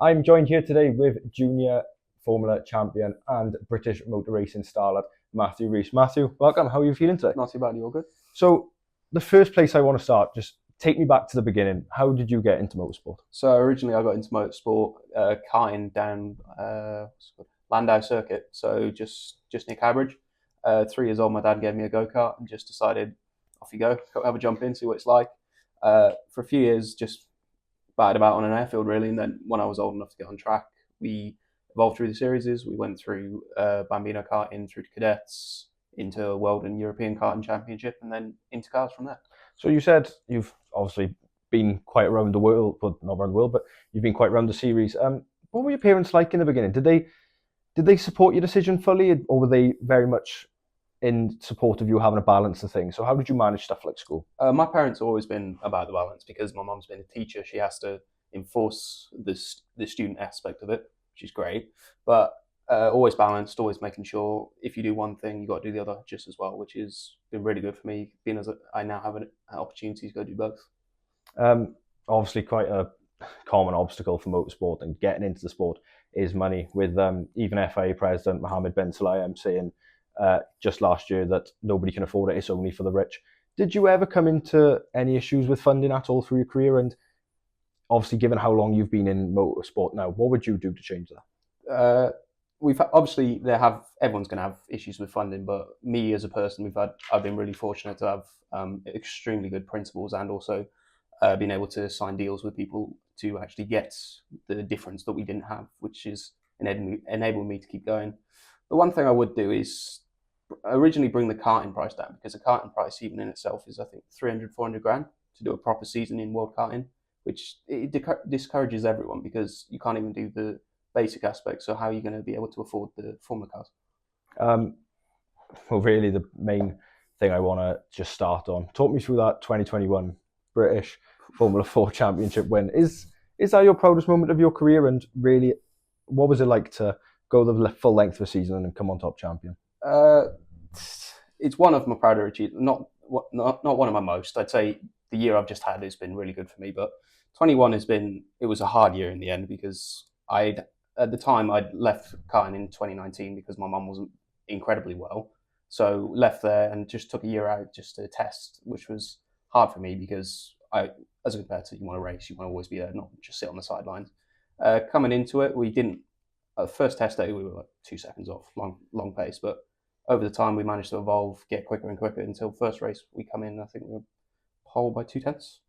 I'm joined here today with junior Formula champion and British motor racing starlet Matthew Rees. Matthew, welcome. How are you feeling today? Not too bad, you all good? So, the first place I want to start, just take me back to the beginning. How did you get into motorsport? So originally I got into motorsport, karting down Landau Circuit, so just near Cambridge. 3 years old, my dad gave me a go-kart and just decided, off you go, have a jump in, see what it's like. For a few years, just batted about on an airfield really, and then when I was old enough to get on track, we evolved through the series. We went through Bambino karting, through to cadets, into World and European karting championship, and then into cars from there. So you said you've obviously been quite around the world, well, not around the world, but you've been quite around the series. What were your parents like in the beginning? Did they support your decision fully, or were they very much in support of you having a balance of things? So how did you manage stuff like school? My parents have always been about the balance because my mum's been a teacher. She has to enforce the student aspect of it, which is great. But always balanced, always making sure if you do one thing, you got to do the other just as well, which has been really good for me, being as I now have an opportunity to go do both. Obviously, quite a common obstacle for motorsport and getting into the sport is money. With even FIA President Mohammed bin Sulayem saying just last year that nobody can afford it; it's only for the rich. Did you ever come into any issues with funding at all through your career? And obviously, given how long you've been in motorsport now, what would you do to change that? We've obviously everyone's going to have issues with funding, but me as a person, I've been really fortunate to have extremely good principals and also been able to sign deals with people to actually get the difference that we didn't have, which is enabled me to keep going. The one thing I would do is originally bring the karting price down, because the karting price even in itself is I think 300-400 grand to do a proper season in world karting, which it discourages everyone because you can't even do the basic aspects. So how are you going to be able to afford the Formula cars? Well, really, the main thing I want to just start on. Talk me through that 2021 British Formula 4 Championship win. Is that your proudest moment of your career? And really, what was it like to go the full length of a season and come on top champion? It's one of my prouder achievements. Not one of my most. I'd say the year I've just had has been really good for me. But 21 it was a hard year in the end because at the time I'd left karting in 2019 because my mum wasn't incredibly well. So left there and just took a year out just to test, which was hard for me because as a competitor, you want to race, you want to always be there, not just sit on the sidelines. Coming into it, we didn't. First test day, we were like 2 seconds off, long pace. But over the time, we managed to evolve, get quicker and quicker until first race we come in. I think we were pole by 2/10.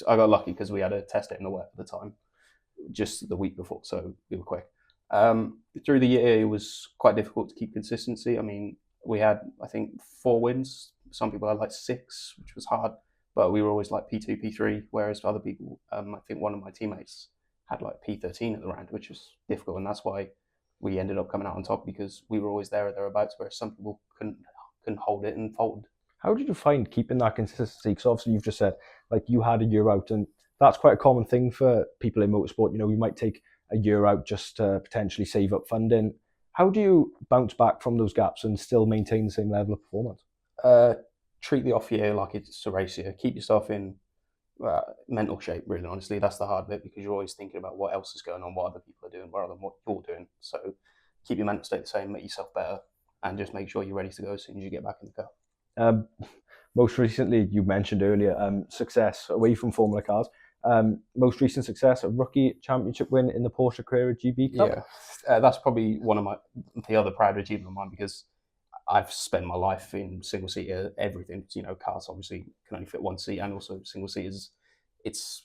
I got lucky because we had a test day in the wet at the time, just the week before, so we were quick. Through the year, it was quite difficult to keep consistency. I mean, we had, I think, 4 wins. Some people had like 6, which was hard, but we were always like P2, P3, whereas for other people, I think one of my teammates had like P13 at the round, which was difficult, and that's why we ended up coming out on top because we were always there or thereabouts, whereas some people couldn't hold it and folded. How did you find keeping that consistency? Because obviously you've just said like you had a year out, and that's quite a common thing for people in motorsport. You know, you might take a year out just to potentially save up funding. How do you bounce back from those gaps and still maintain the same level of performance? Treat the off year like it's a race year. Keep yourself in mental shape, really, honestly. That's the hard bit because you're always thinking about what else is going on, what other people are doing, what you're doing. So keep your mental state the same, make yourself better, and just make sure you're ready to go as soon as you get back in the car. Most recently, you mentioned earlier, success away from Formula cars. Most recent success, a rookie championship win in the Porsche Carrera GB Cup. Yeah, that's probably one of the other proud achievements of mine because I've spent my life in single seater everything. You know, cars obviously can only fit one seat, and also single seaters. It's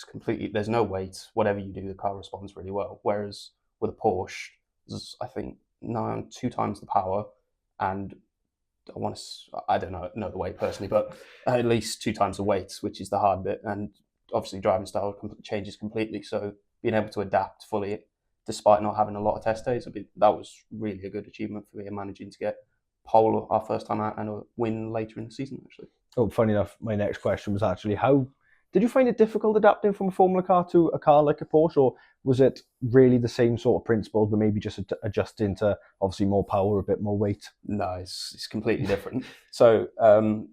completely. There's no weight. Whatever you do, the car responds really well. Whereas with a Porsche, there's, I think, 2 times the power, and I don't know the weight personally, but at least 2 times the weight, which is the hard bit. And obviously, driving style changes completely. So being able to adapt fully, despite not having a lot of test days, that was really a good achievement for me, and managing to get pole our first time out and a win later in the season, actually. Oh, funny enough, my next question was actually how did you find it difficult adapting from a Formula car to a car like a Porsche, or was it really the same sort of principles, but maybe just adjusting to obviously more power, a bit more weight? No, it's completely different. So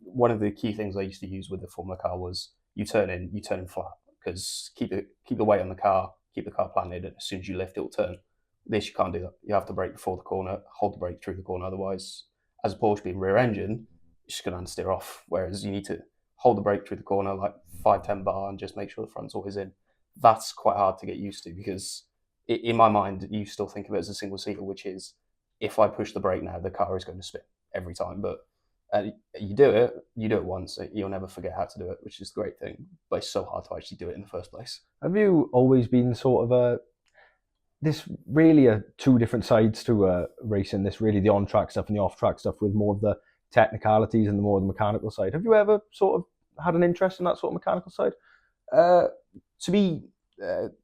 one of the key things I used to use with the Formula car was you turn in flat, because keep the weight on the car keep the car planted, and as soon as you lift, it'll turn. This, you can't do that. You have to brake before the corner, hold the brake through the corner. Otherwise, as a Porsche being rear engine, it's just going to steer off. Whereas you need to hold the brake through the corner, like 5-10 bar, and just make sure the front's always in. That's quite hard to get used to because in my mind, you still think of it as a single seater, which is if I push the brake now, the car is going to spin every time. But you do it once, you'll never forget how to do it, which is the great thing. But it's so hard to actually do it in the first place. Have you always been sort of this really two different sides to racing? This really the on-track stuff and the off-track stuff with more of the technicalities and the more of the mechanical side. Have you ever sort of had an interest in that sort of mechanical side? To be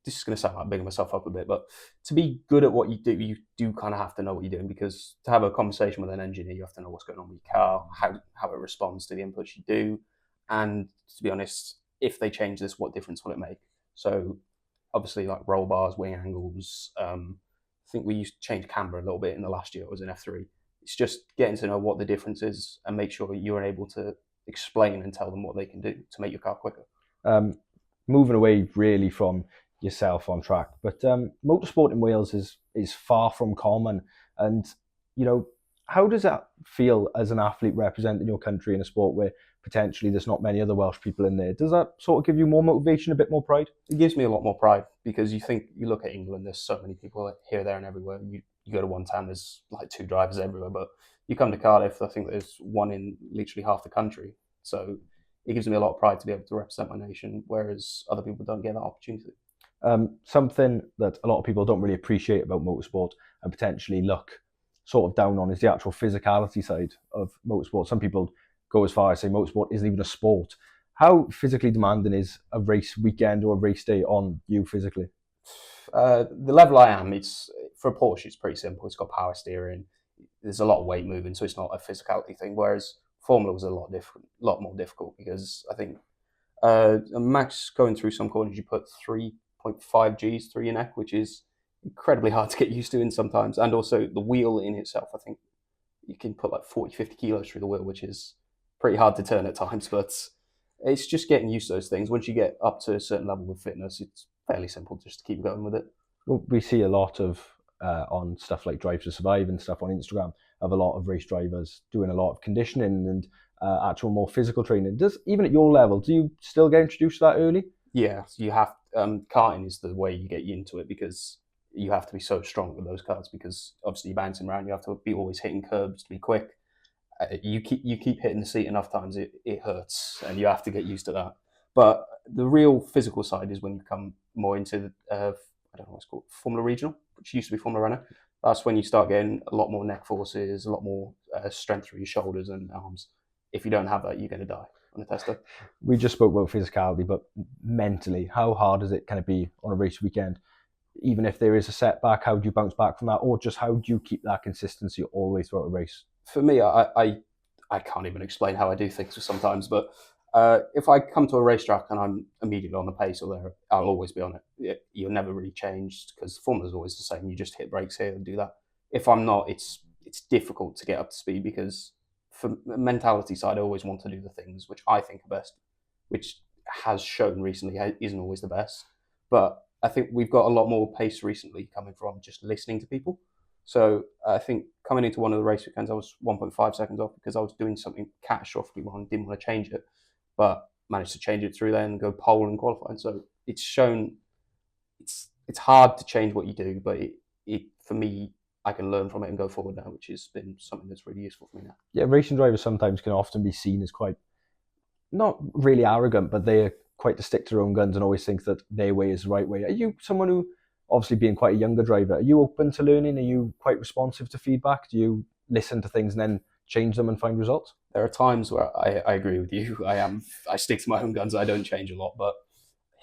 this is going to sound like bigging myself up a bit, but to be good at what you do kind of have to know what you're doing, because to have a conversation with an engineer, you have to know what's going on with your car, how it responds to the inputs you do, and to be honest, if they change this, what difference will it make? So obviously, like roll bars, wing angles. I think we used to change camber a little bit in the last year. It was in F3. It's just getting to know what the difference is and make sure you're able to explain and tell them what they can do to make your car quicker. Moving away really from yourself on track, but motorsport in Wales is far from common. And how does that feel as an athlete representing your country in a sport where potentially there's not many other Welsh people in there? Does that sort of give you more motivation, a bit more pride? It gives me a lot more pride because you look at England, there's so many people here, there and everywhere. You go to one town, there's like 2 drivers everywhere, but you come to Cardiff, I think there's one in literally half the country. So it gives me a lot of pride to be able to represent my nation, whereas other people don't get that opportunity. Something that a lot of people don't really appreciate about motorsport and potentially look sort of down on is the actual physicality side of motorsport. Some people go as far as say motorsport isn't even a sport. How physically demanding is a race weekend or a race day on you physically? The level I am, it's for a Porsche, it's pretty simple. It's got power steering. There's a lot of weight moving, so it's not a physicality thing. Whereas Formula was a lot more difficult because I think max going through some corners, you put 3.5 Gs through your neck, which is incredibly hard to get used to in sometimes. And also the wheel in itself, I think you can put like 40-50 kilos through the wheel, which is pretty hard to turn at times. But it's just getting used to those things. Once you get up to a certain level with fitness, it's fairly simple just to keep going with it. Well, we see a lot of on stuff like Drive to Survive and stuff on Instagram of a lot of race drivers doing a lot of conditioning and actual more physical training. Even at your level, do you still get introduced to that early? Yeah, you have. Karting is the way you get you into it because you have to be so strong with those cars because obviously you're bouncing around. You have to be always hitting curbs to be quick. You keep hitting the seat enough times, it hurts, and you have to get used to that. But the real physical side is when you come more into I don't know what's called, Formula Regional, which used to be Formula Renault. That's when you start getting a lot more neck forces, a lot more strength through your shoulders and arms. If you don't have that, you're going to die on a tester. We just spoke about physicality, but mentally, how hard is it going to be on a race weekend? Even if there is a setback, how do you bounce back from that? Or just how do you keep that consistency all the way throughout a race? For me, I can't even explain how I do things sometimes, but if I come to a racetrack and I'm immediately on the pace or there, I'll always be on it. You're never really changed because formula's always the same. You just hit brakes here and do that. If I'm not, it's difficult to get up to speed because for the mentality side, I always want to do the things which I think are best, which has shown recently isn't always the best. But I think we've got a lot more pace recently coming from just listening to people. So I think coming into one of the race weekends, I was 1.5 seconds off because I was doing something catastrophically wrong, didn't want to change it, but managed to change it through there and go pole and qualify. And so it's shown it's hard to change what you do, but it for me, I can learn from it and go forward now, which has been something that's really useful for me now. Yeah, racing drivers sometimes can often be seen as quite, not really arrogant, but they're quite to stick to their own guns and always think that their way is the right way. Are you someone who, obviously being quite a younger driver, are you open to learning? Are you quite responsive to feedback? Do you listen to things and then change them and find results? There are times where I agree with you. I stick to my own guns. I don't change a lot, but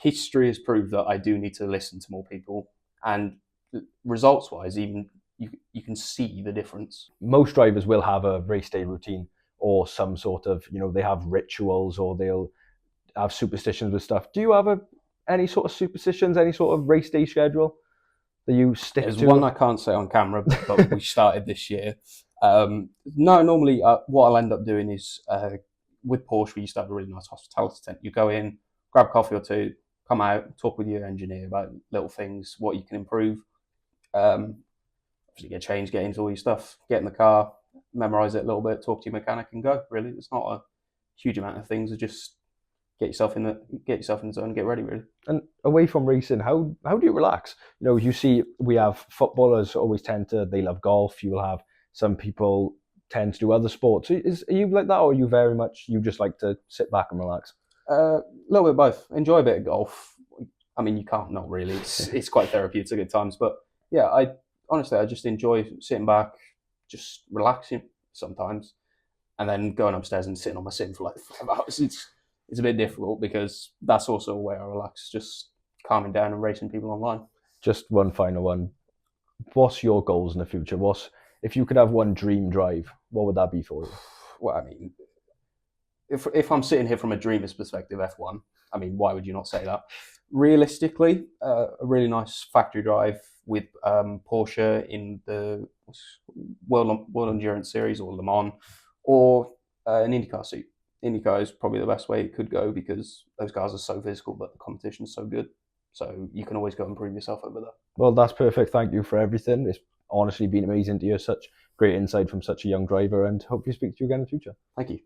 history has proved that I do need to listen to more people. And results-wise, even you can see the difference. Most drivers will have a race day routine or some sort of, they have rituals or they'll have superstitions with stuff. Do you have any sort of superstitions, any sort of race day schedule that you stick to? There's one I can't say on camera, but we started this year. No, normally what I'll end up doing is with Porsche, we used to have a really nice hospitality tent. You go in, grab coffee or two, come out, talk with your engineer about little things, what you can improve. Obviously, get changed, get into all your stuff, get in the car, memorize it a little bit, talk to your mechanic, and go. Really, it's not a huge amount of things. Just get yourself in the zone, and get ready. Really. And away from racing, how do you relax? You see, we have footballers always they love golf. You will have some people tend to do other sports. Are you like that, or are you very much you just like to sit back and relax? A little bit of both. Enjoy a bit of golf. I mean, you can't not really. It's quite therapeutic at times, but yeah, I just enjoy sitting back, just relaxing sometimes, and then going upstairs and sitting on my sim for like 5 hours. It's a bit difficult because that's also a way I relax, just calming down and racing people online. Just one final one. What's your goals in the future? If you could have one dream drive, what would that be for you? Well, I mean, if I'm sitting here from a dreamer's perspective, F1. I mean, why would you not say that? Realistically, a really nice factory drive with Porsche in the World Endurance Series or Le Mans, or an IndyCar seat. IndyCar is probably the best way it could go because those cars are so physical, but the competition is so good. So you can always go and prove yourself over there. Well, that's perfect. Thank you for everything. It's honestly been amazing to hear such great insight from such a young driver, and hopefully speak to you again in the future. Thank you.